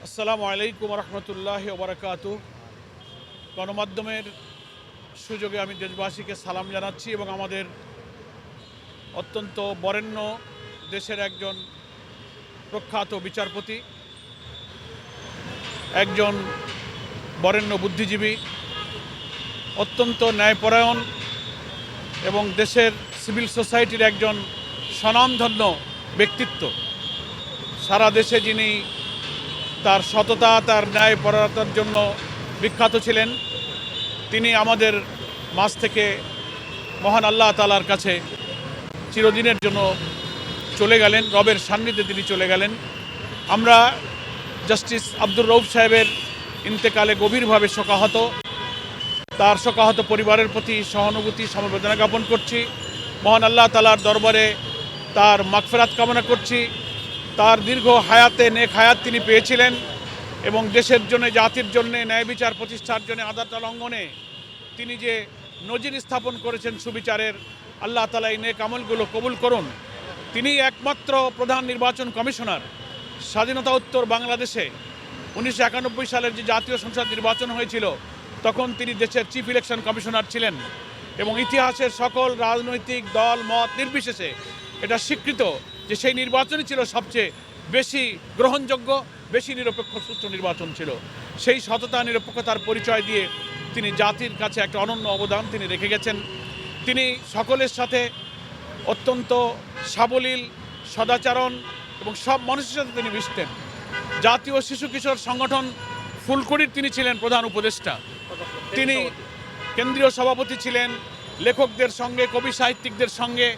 আসসালামু আলাইকুম রহমতুল্লাহি ওয়া বারাকাতুহু। গণমাধ্যমের সুযোগে আমি দেশবাসীকে সালাম জানাচ্ছি এবং আমাদের অত্যন্ত বরেণ্য দেশের একজন প্রখ্যাত বিচারপতি, একজন বরেণ্য বুদ্ধিজীবী, অত্যন্ত ন্যায়পরায়ণ এবং দেশের সিভিল সোসাইটির একজন স্বনামধন্য ব্যক্তিত্ব। সারা দেশে যিনি তার সততা, তার ন্যায়পরায়ণতার জন্য বিখ্যাত ছিলেন, তিনি আমাদের মাঝ থেকে মহান আল্লাহ তাআলার কাছে চিরদিনের জন্য চলে গেলেন, রবের সান্নিধ্যে তিনি চলে গেলেন। আমরা জাস্টিস আব্দুর রউফ সাহেবের ইন্তেকালে গভীরভাবে শোকাহত, তার শোকাহত পরিবারের প্রতি সহানুভূতি সমবেদনা জ্ঞাপন করছি। মহান আল্লাহ তাআলার দরবারে তার মাগফিরাত কামনা করছি। তার দীর্ঘ হায়াতে নেক হায়াত তিনি পেয়েছিলেন এবং দেশের জন্য, জাতির জন্য, ন্যায় বিচার প্রতিষ্ঠার জন্য, আদালত লঙ্ঘনে তিনি যে নজির স্থাপন করেছেন সুবিচারের, আল্লাহ তাআলা এই নেক আমলগুলো কবুল করুন। তিনি একমাত্র প্রধান নির্বাচন কমিশনার স্বাধীনতা উত্তর বাংলাদেশে 1991 সালের যে জাতীয় সংসদ নির্বাচন হয়েছিল, তখন তিনি দেশের চিফ ইলেকশন কমিশনার ছিলেন এবং ইতিহাসের সকল রাজনৈতিক দল মত নির্বিশেষে এটা স্বীকৃত যে সেই নির্বাচনই ছিল সবচেয়ে বেশি গ্রহণযোগ্য, বেশি নিরপেক্ষ সুষ্ঠু নির্বাচন ছিল। সেই সততা নিরপেক্ষতার পরিচয় দিয়ে তিনি জাতির কাছে একটা অনন্য অবদান তিনি রেখে গেছেন। তিনি সকলের সাথে অত্যন্ত সাবলীল, সদাচরণ এবং সব মানুষের সাথে তিনি মিশতেন। জাতীয় শিশু কিশোর সংগঠন ফুলকুড়ির তিনি ছিলেন প্রধান উপদেষ্টা। তিনি কেন্দ্রীয় সভাপতি ছিলেন, লেখকদের সঙ্গে, কবি সাহিত্যিকদের সঙ্গে,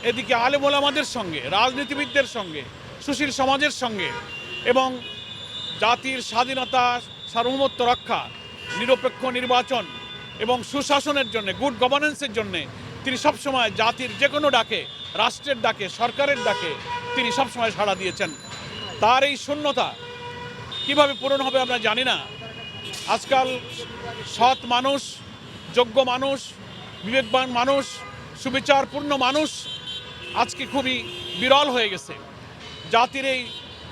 এদিকে আলেম ওলামাদের সঙ্গে, রাজনীতিবিদদের সঙ্গে, সুশীল সমাজের সঙ্গে এবং জাতির স্বাধীনতা, সার্বভৌমত্ব রক্ষা, নিরপেক্ষ নির্বাচন এবং সুশাসনের জন্য, গুড গভর্নেন্সের জন্য তিনি সবসময় জাতির যে কোনো ডাকে, রাষ্ট্রের ডাকে, সরকারের ডাকে তিনি সবসময় সাড়া দিয়েছেন। তার এই শূন্যতা কিভাবে পূরণ হবে আমরা জানি না। আজকাল সৎ মানুষ, যোগ্য মানুষ, বিবেকবান মানুষ, সুবিচারপূর্ণ মানুষ আজকে খুবই বিরল হয়ে গেছে। জাতির এই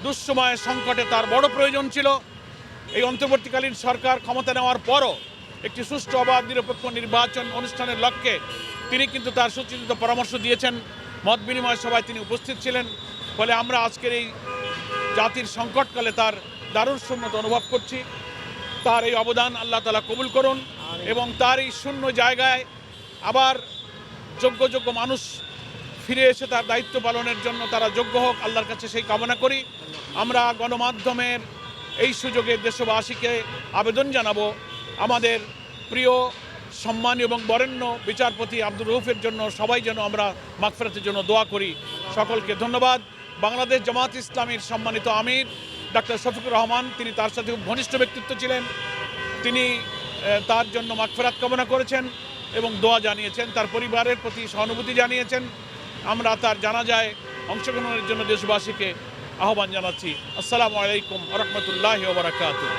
দুঃসময় সংকটে তার বড় প্রয়োজন ছিল। এই অন্তর্বর্তীকালীন সরকার ক্ষমতা নেওয়ার পরও একটি সুষ্ঠু, অবাধ, নিরপেক্ষ নির্বাচন অনুষ্ঠানের লক্ষ্যে তিনি কিন্তু তার সুচিন্তিত পরামর্শ দিয়েছেন। মত বিনিময় সভায় তিনি উপস্থিত ছিলেন। ফলে আমরা আজকের এই জাতির সংকটকালে তার দারুণ শূন্যতা অনুভব করছি। তার এই অবদান আল্লাহ তাআলা কবুল করুন এবং তার এই শূন্য জায়গায় আবার যোগ্য মানুষ ফিরে এসে তার দায়িত্ব পালনের জন্য তারা যোগ্য হোক, আল্লাহর কাছে সেই কামনা করি। আমরা গণমাধ্যমের এই সুযোগে দেশবাসীকে আবেদন জানাবো, আমাদের প্রিয়, সম্মানী এবং বরেণ্য বিচারপতি আব্দুর রউফের জন্য সবাই যেন আমরা মাগফিরাতের জন্য দোয়া করি। সকলকে ধন্যবাদ। বাংলাদেশ জামাত ইসলামীর সম্মানিত আমির ডাক্তার শফিকুর রহমান, তিনি তার সাথে খুব ঘনিষ্ঠ ব্যক্তিত্ব ছিলেন। তিনি তার জন্য মাগফিরাত কামনা করেছেন এবং দোয়া জানিয়েছেন, তার পরিবারের প্রতি সহানুভূতি জানিয়েছেন। আমরা তার জানাজায় অংশগ্রহণের জন্য দেশবাসীকে আহ্বান জানাচ্ছি। আসসালামু আলাইকুম রহমতুল্লাহি ওয়া বারাকাতুহু।